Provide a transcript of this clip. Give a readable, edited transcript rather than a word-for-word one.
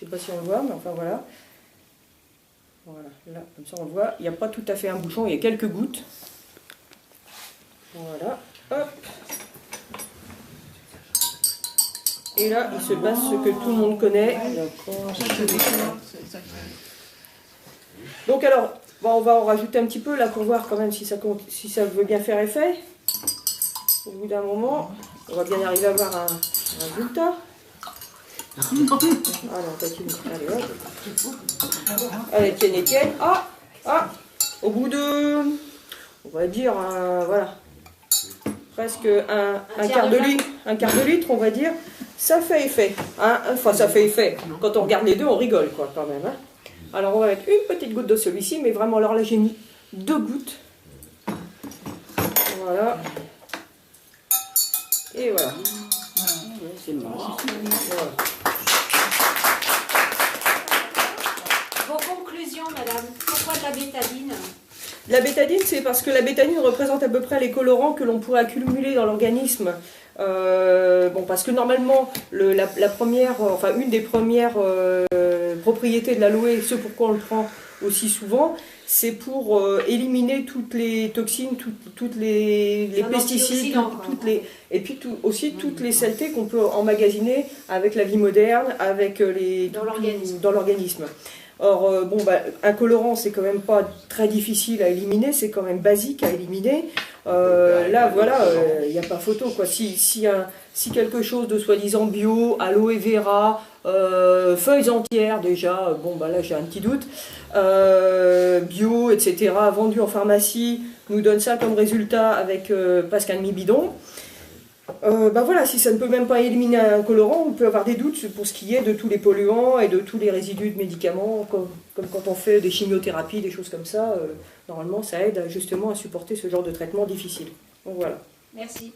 Je ne sais pas si on le voit, mais enfin voilà. Voilà, là, comme ça on le voit. Il n'y a pas tout à fait un bouchon, il y a quelques gouttes. Voilà, hop. Et là, il se passe ce que tout le monde connaît. Donc alors, bon, on va en rajouter un petit peu là pour voir quand même si ça veut bien faire effet. Au bout d'un moment, on va bien arriver à avoir un résultat. Ah non, allez, hop. Allez, tienne. Au bout de, on va dire, voilà, presque un quart de litre, on va dire, ça fait effet. Hein. Enfin, ça fait effet. Quand on regarde les deux, on rigole, quoi, quand même. Hein. Alors, on va mettre une petite goutte de celui-ci, mais vraiment, alors là, j'ai mis 2 gouttes. Voilà. Et voilà. C'est bon. Voilà. Vos conclusions, madame, pourquoi de la bétadine? La bétadine, c'est parce que la bétadine représente à peu près les colorants que l'on pourrait accumuler dans l'organisme. Bon, parce que normalement, une des premières propriétés de l'aloe, ce pourquoi on le prend aussi souvent, c'est pour éliminer toutes les toxines, toutes les pesticides, et puis aussi toutes les saletés qu'on peut emmagasiner avec la vie moderne, avec dans l'organisme. Or, un colorant, c'est quand même pas très difficile à éliminer, c'est quand même basique à éliminer. Là, voilà, il n'y a pas photo, quoi. Si quelque chose de soi-disant bio, aloe vera, feuilles entières déjà, là j'ai un petit doute, bio, etc., vendu en pharmacie, nous donne ça comme résultat avec presque un demi-bidon. Voilà, si ça ne peut même pas éliminer un colorant, on peut avoir des doutes pour ce qui est de tous les polluants et de tous les résidus de médicaments, comme quand on fait des chimiothérapies, des choses comme ça. Normalement, ça aide justement à supporter ce genre de traitement difficile. Donc voilà. Merci.